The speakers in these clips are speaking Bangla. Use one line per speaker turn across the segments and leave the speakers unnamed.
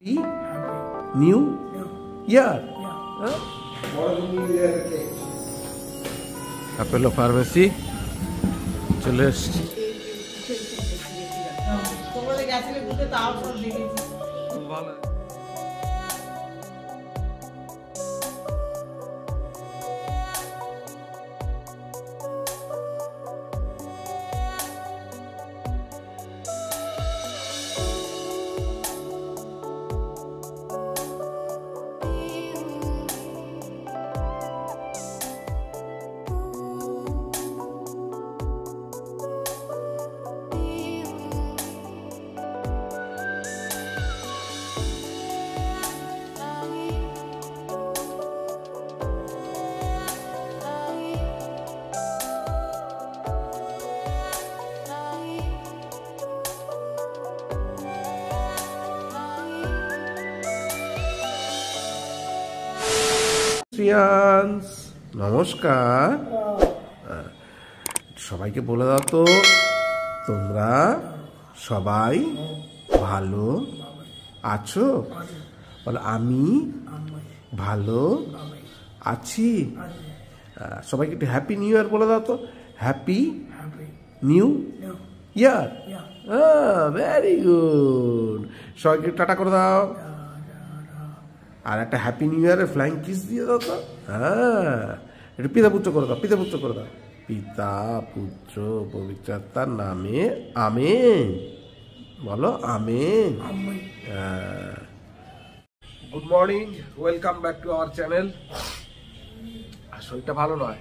New year. Huh? Apollo Pharmacy. চলে এসছি। নমস্কার, সবাইকে বলে দাও তো তোমরা সবাই ভালো আছো? বলো আমি ভালো আছি। সবাইকে একটু হ্যাপি নিউ ইয়ার বলে দাও তো। Happy new year. Very good. সবাইকে টাটা করে দাও আর একটা হ্যাপি নিউ ইয়ারের ফ্লাইং কিস দিয়ে দাও তো। একটু পিতা পুত্র করে দাও, পিতা পুত্র করে দাও। পিতা পুত্র পবিত্র আত্মার নামে আমেন। বলো amen. Good morning, welcome back to our channel. শরীরটা ভালো নয়,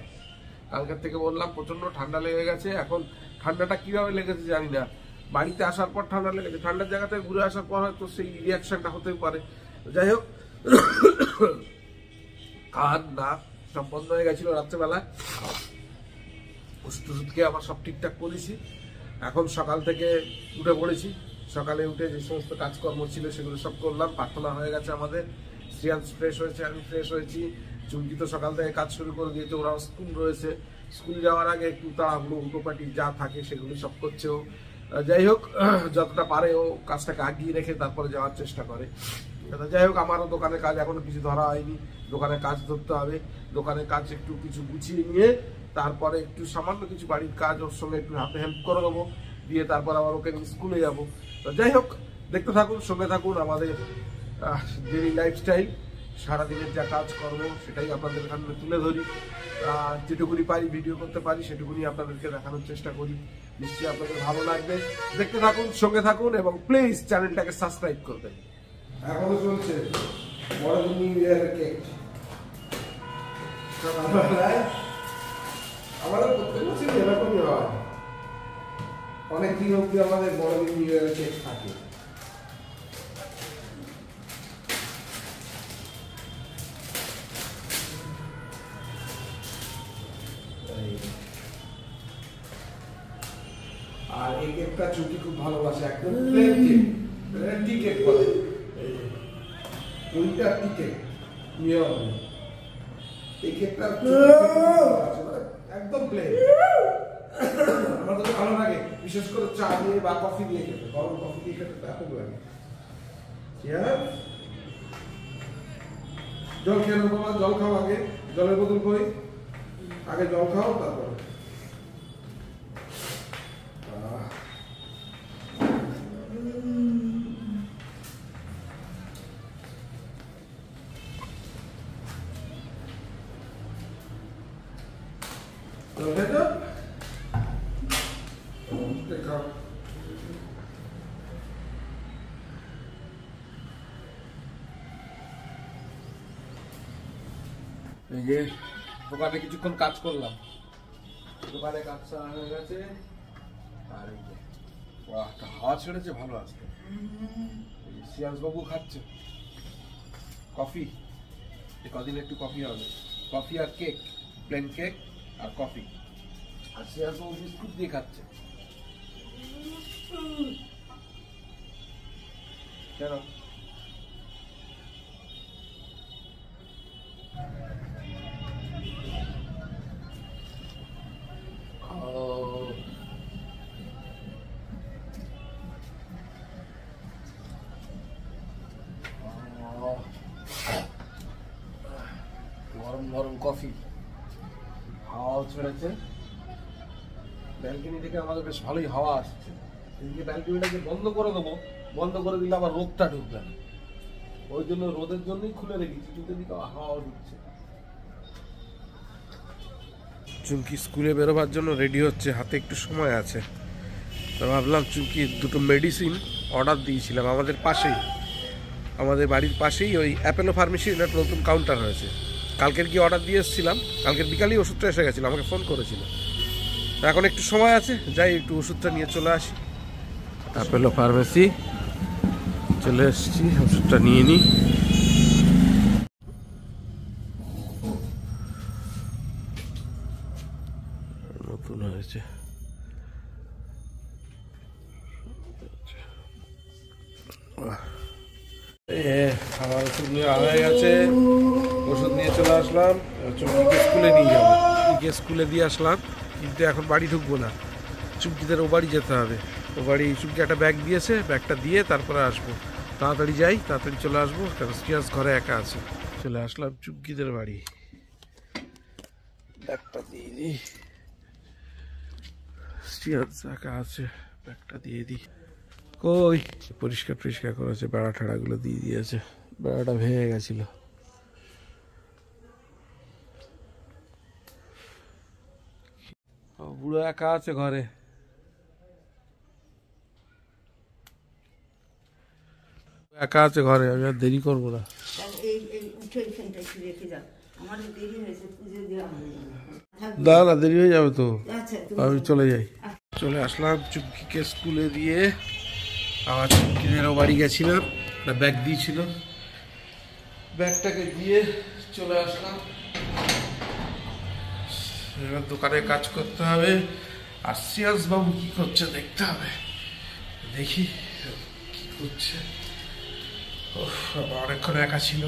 কালকের থেকে বললাম প্রচন্ড ঠান্ডা লেগে গেছে। এখন ঠান্ডাটা কিভাবে লেগেছে জানি না। বাড়িতে আসার পর ঠান্ডা লেগেছে, ঠান্ডার জায়গা থেকে ঘুরে আসার পর হয়তো সেই রিয়াকশনটা হতেই পারে। যাই হোক, কান নাক সব বন্ধ হয়ে গেছিল রাত্রেবেলায়। ওষুধ খেয়ে আবার সব ঠিকঠাক করেছি। এখন সকাল থেকে উঠে পড়েছি। সকালে উঠে যে সমস্ত কাজকর্ম ছিল সেগুলো সব করলাম। প্রার্থনা হয়ে গেছে আমাদের। শ্রিয়াংশ ফ্রেশ হয়েছে, আমি ফ্রেশ হয়েছি। চুমকি তো সকাল থেকে কাজ শুরু করে দিয়েছে, ওরাও স্কুল রয়েছে। স্কুল যাওয়ার আগে একটু তাড়াহুড়ো উটোপাটি যা থাকে সেগুলো সব করছে ও। যাই হোক, যতটা পারে ও কাজটাকে আগিয়ে রেখে তারপরে যাওয়ার চেষ্টা করে। যাই হোক, আমারও দোকানের কাজ এখনো কিছু ধরা হয়নি। দোকানের কাজ ধরতে হবে। দোকানের কাজ একটু কিছু গুছিয়ে নিয়ে তারপরে একটু সামান্য কিছু বাড়ির কাজ ওর সঙ্গে একটু হাতে হেল্প করে দেবো, দিয়ে তারপর আবার ওকে নিয়ে স্কুলে যাবো। তো যাই হোক, দেখতে থাকুন, সঙ্গে থাকুন। আমাদের ডেইলি লাইফস্টাইল, সারাদিনের যা কাজকর্ম সেটাই আপনাদের সামনে তুলে ধরি। যেটুকুনি পারি ভিডিও করতে পারি সেটুকুনি আপনাদেরকে দেখানোর চেষ্টা করি। নিশ্চয়ই আপনাদের ভালো লাগবে। দেখতে থাকুন, সঙ্গে থাকুন এবং প্লিজ চ্যানেলটাকে সাবস্ক্রাইব করবেন। এখনো চলছে বড় নিউ ইয়ারের কেক। আমাদের প্রত্যেক বছর এরকমই হয়। অনেক দিন অব্দি আমাদের বড় নিউ ইয়ারের কেক থাকে। আর এই কেকটা চুটি খুব ভালোবাসে। একদম প্লেন কেক, টি কেক বলে। ওইটা টি কেক নিয়ম। এই কেকটা একদম প্লেন। আমার তো ভালো লাগে, বিশেষ করে চা দিয়ে বা কফি দিয়ে খেতে। গরম কফি দিয়ে খেতে এত লাগে। জল খেয়ে নেবো বাবা, জল খাও আগে। জলের বোতল কই, আগে জল খাও তারপরে। এই যে দোকানে কিছুক্ষণ কাজ করলাম, দোকানে কাজ সারা হয়ে গেছে। আর এই যে হাওয়া ছেড়েছে ভালো আসতে। শ্রিয়াংশ বাবু খাচ্ছে কফি। কদিন একটু কফি হবে, কফি আর কেক, প্লেন কেক আর কফি। আর শ্রিয়াংশ বাবু বিস্কুট দিয়ে খাচ্ছে। কেন? গরম কফি, হাওয়াও ছেড়েছে। ব্যালকনি থেকে আমাদের বেশ ভালোই হাওয়া আসছে। এদিকে ব্যালকনিটাকে বন্ধ করে দেবো, বন্ধ করে দিলে আবার রোদটা ঢুকবে না, ওই জন্য রোদের জন্যই খুলে রেখেছি, কিন্তু এদিকে হাওয়াও ঢুকছে। চুমকি স্কুলে বেরোবার জন্য রেডি হচ্ছে, হাতে একটু সময় আছে। তো ভাবলাম চুমকি দুটো মেডিসিন অর্ডার দিয়েছিলাম আমাদের পাশেই, আমাদের বাড়ির পাশেই ওই অ্যাপেলো ফার্মেসির একটা নতুন কাউন্টার হয়েছে। কালকের কি অর্ডার দিয়ে এসেছিলাম, কালকের বিকালেই ওষুধটা এসে গেছিলো, আমাকে ফোন করেছিল। এখন একটু সময় আছে, যাই একটু ওষুধটা নিয়ে চলে আসি। অ্যাপেলো ফার্মেসি চলে এসেছি, ওষুধটা নিয়ে নিই। নতুন হয়েছে। আমার ওষুধ নিয়ে হয়ে গেছে, ওষুধ নিয়ে চলে আসলাম। চুমকিকে স্কুলে নিয়ে যাবো, চুমকিকে স্কুলে দিয়ে আসলাম, কিন্তু এখন বাড়ি ঢুকবো না, চুমকিদের ও বাড়ি যেতে হবে। ও বাড়ি চুমকি একটা ব্যাগ দিয়েছে, ব্যাগটা দিয়ে তারপরে আসবো। তাড়াতাড়ি যাই, তাড়াতাড়ি চলে আসবো, কারণ শ্রিয়াস ঘরে একা আছে। চলে আসলাম চুমকিদের বাড়ি, ব্যাগটা দিয়ে দিই। শ্রিয়াস একা আছে, ব্যাগটা দিয়ে দিই। কই পরিষ্কার পরিষ্কার করেছে, বেড়া ঠেড়াগুলো দিয়ে দিয়েছে, বেড়াটা ভেঙে গেছিল। বুড়ো একা আছে ঘরে, একা আছে ঘরে, আমি আর দেরি করবো না। না না দেরি হয়ে যাবে তো, আমি চলে যাই। চলে আসলাম চুমকিকে স্কুলে দিয়ে, আমার চুমকিদেরও বাড়ি গেছিলাম, একটা ব্যাগ দিয়েছিল, ব্যাগটাকে দিয়ে চলে আসলাম। এবার দোকানে কাজ করতে হবে, আর শ্রিয়াস বাবু কি করছে দেখতে হবে, দেখি কি করছে। অনেকক্ষণ একা ছিল।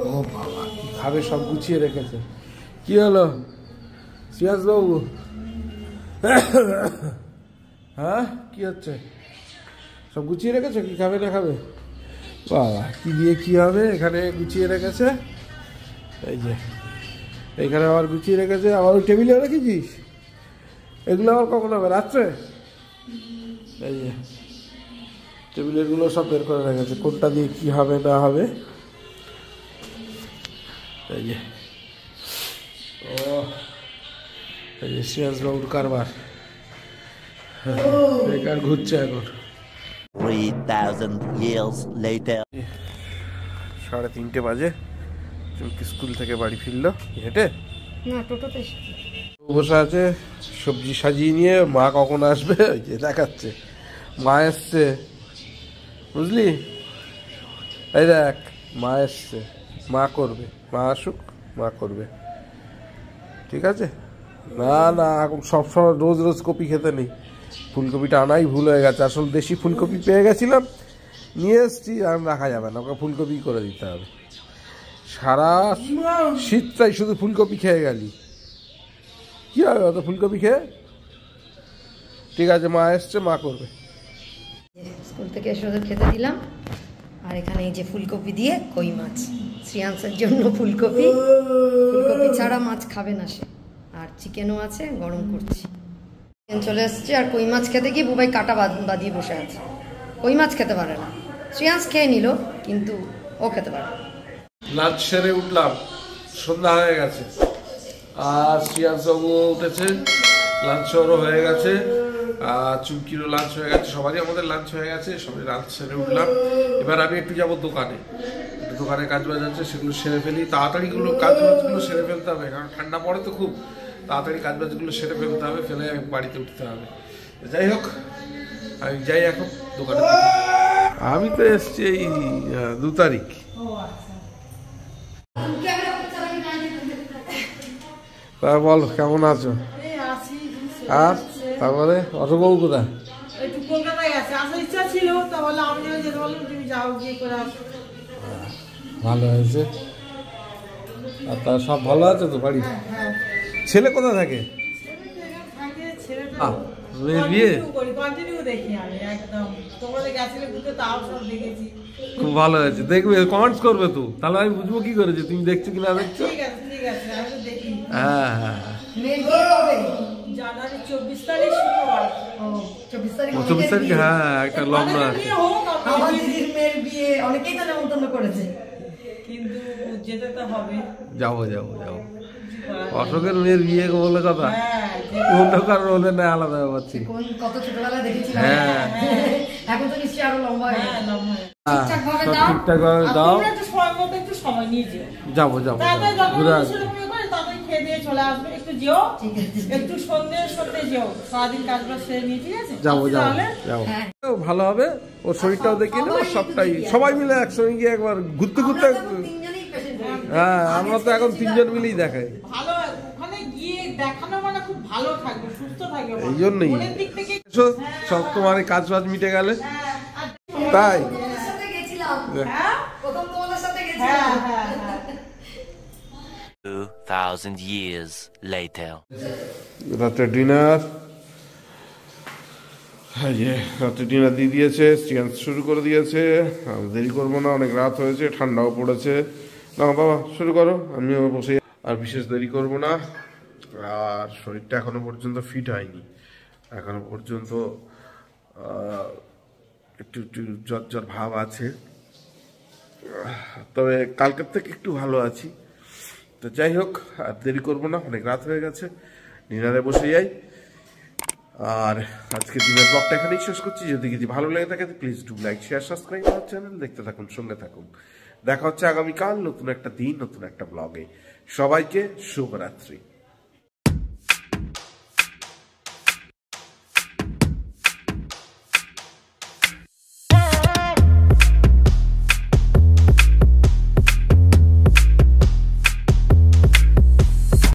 ও বাবা কি খাবে, সব গুছিয়ে রেখেছে। কি হলো শ্রিয়াস বাবু? হ্যাঁ কি হচ্ছে? সব গুছিয়ে রেখেছে, কি খাবে না খাবে? বাবা কি দিয়ে কি হবে, এখানে গুছিয়ে রেখেছে, এই যে এইখানে আবার গুছিয়ে রেখেছে, আবার ওই টেবিলে রেখেছিস, এগুলো আবার কখন হবে? রাত্রে? এই যে টেবিলের গুলো সব বের করে রেখেছে, কোনটা দিয়ে কি হবে না হবে। এই যে ও, এই যে শ্রিয়াস বাবুর কারবার, বেকার ঘুরছে এখন।
3000 years later
3:30 বাজে, চুমকি স্কুল থেকে বাড়ি ফিরলো হেঁটে,
না টোটোতে
বসে আছে সবজি সাজিয়ে নিয়ে। মা কখন আসবে ওই যে দেখাচ্ছে, মা এসছে বুঝলি, এই দেখ মা এসছে, মা করবে, মা আসুক মা করবে, ঠিক আছে। না না এখন সবসময় রোজ রোজ কপি খেতে নেই, ফুলকপিটা আনাই ভুল হয়ে গেছে, আসলে দেশি ফুলকপি পেয়ে গেছিলাম, নিয়ে এসছি, আর রাখা যাবে না, ওকে ফুলকপি করে দিতে হবে। সারা শীতটাই শুধু ফুলকপি খেয়ে গেলি, কি হবে অত ফুলকপি খেয়ে? ঠিক আছে মা এসছে, মা করবে।
স্কুল থেকে এসে ওদের খেতে দিলাম, আর এখানে এই যে ফুলকপি দিয়ে কই মাছ, শ্রিয়াংসের জন্য ফুলকপি, ফুলকপি ছাড়া মাছ খাবে না সে, আর চিকেনও আছে গরম করছি। চিকেন চলে এসছে, আর কই মাছ খেতে গিয়ে বুবাই কাটা বাঁধিয়ে বসে আছে, কই মাছ খেতে পারে না। শ্রিয়াংস খেয়ে নিল, কিন্তু ও খেতে পারে না।
লাঞ্চ সেরে উঠলাম, সন্ধ্যা হয়ে গেছে, আর শ্রিয়াংস বাবু উঠেছে, লাঞ্চ ওরও হয়ে গেছে, আর চুমকিরও লাঞ্চ হয়ে গেছে, সবারই আমাদের লাঞ্চ হয়ে গেছে, সবাই লাঞ্চ সেরে উঠলাম। এবার আমি একটু যাবো দোকানে, দোকানে কাজ বাজ আছে সেগুলো সেরে ফেলি, তাড়াতাড়ি কাজ বাজগুলো সেরে ফেলতে হবে, কারণ ঠান্ডা পড়ে তো খুব, তাড়াতাড়ি কাজ বাজগুলো সেরে ফেলতে হবে, ফেলে বাড়িতে উঠতে হবে। যাই হোক আমি যাই এখন দোকানে। আমি তো এসছি এই 2 তারিখ। তা বল কেমন আছো? আর তারপরে অশোকবাবু কোথায়? ভালো হয়েছে। আর তার সব ভালো আছে তো বাড়ি? ছেলে কোথায় থাকে? মেয়ের বিয়ে
কন্টিনিউ দেখি আমি একদম। তোমাদের গেছিলে ঘুরতে, তাও সব দেখেছি।
খুব ভালো হয়েছে, দেখবে কমেন্টস করবে তো, তাহলে আমি বুঝবো কি করে যে তুমি দেখছো কিনা দেখছো।
ঠিক আছে ঠিক আছে, আমি তো দেখি।
হ্যাঁ হ্যাঁ
মেয়ের বিয়ে কবে?
জানুয়ারি 24 তারিখ শুক্রবার।
ও 24 তারিখ।
24 তারিখ, হ্যাঁ একটা লগ্ন
আমাদের
আছে।
বিয়ে হোক,
আমার দিদির মেয়ের বিয়ে অনেকেই তো নেমন্তন্ন করেছে।
কিন্তু যেতে তো হবে।
যাবো যাবো যাবো। অশোকের মেয়ের বিয়ে বলে কথা,
হ্যাঁ,
অন্য কারোর হলে না আলাদা ব্যাপারছি।
কোন কত ছোটবেলায় দেখেছিলাম।
হ্যাঁ
এখন তো নিশ্চয়ই আরো লম্বা হয়ে
হ্যাঁ,
গেছে।
লম্বা।
ঠিকঠাক ভাবে
সব
দাও।
ঠিকঠাক ভাবে
আর
দাও।
তোমরা একটু সময় মতো একটু সময় নিয়ে যেও।
যাবো যাবো
তাড়াতাড়ি যখন
ঘুরে আসবো।
সেরকম ইয়ে করে, তাড়াতাড়ি খেয়ে দিয়ে চলে আসবে। একটু যেও,
ঠিক আছে।
একটু সন্ধ্যে যেও, সারাদিন কাজবাজ সেরে নিয়ে, ঠিক আছে?
যাবো
আসছি
যাবো
তাহলে।
যাবো।
হ্যাঁ।
ভালো হবে, ওর শরীরটাও দেখিয়ে নেবো,
সবাই
সবটাই
একটু দেখি।
সবাই মিলে একসঙ্গে গিয়ে একবার ঘুরতে ঘুরতে।
আমরা তো এখন তিনজনেই patient হয়ে গেছি।
হ্যাঁ আমরা তো এখন তিনজন মিলেই দেখাই।
ভালো, ওখানে গিয়ে দেখানো মানে খুব ভালো থাকবে, সুস্থ থাকবে।
এই জন্যই
মনের দিক থেকে।
এসো, সব তোমার এই কাজ বাজ মিটে গেলে।
হ্যাঁ, আর
তাই
তোমাদের সাথে গেছিলাম।
হ্যাঁ,
প্রথম তোমাদের সাথে
হ্যাঁ,
গেছিলাম।
হ্যাঁ, হ্যাঁ।
2000 years later.
রাতে ডিনার, হ্যাঁ রাতে ডিনার দিয়ে দিয়েছে, চিকেন শুরু করে দিয়েছে। আমি দেরি করবো না, অনেক রাত হয়েছে, ঠান্ডাও পড়েছে। না বাবা শুরু করো, আমিও বসে। আর বিশেষ দেরি করব না। আর শরীরটা এখনো পর্যন্ত ফিট হয়নি, এখনো পর্যন্ত একটু একটু জ্বর জ্বর ভাব আছে, তবে কালকের থেকে একটু ভালো আছি। তো যাই হোক, আর দেরি করবো না, অনেক রাত হয়ে গেছে, ডিনারে বসে যাই। আর আজকে দিনের ব্লগটা এখানেই শেষ করছি। যদি কিছু ভালো লেগে থাকে please do like share subscribe আমার চ্যানেল। দেখতে থাকুন, সঙ্গে থাকুন। দেখা হচ্ছে আগামীকাল নতুন একটা দিন, নতুন একটা ব্লগে। সবাইকে শুভরাত্রি।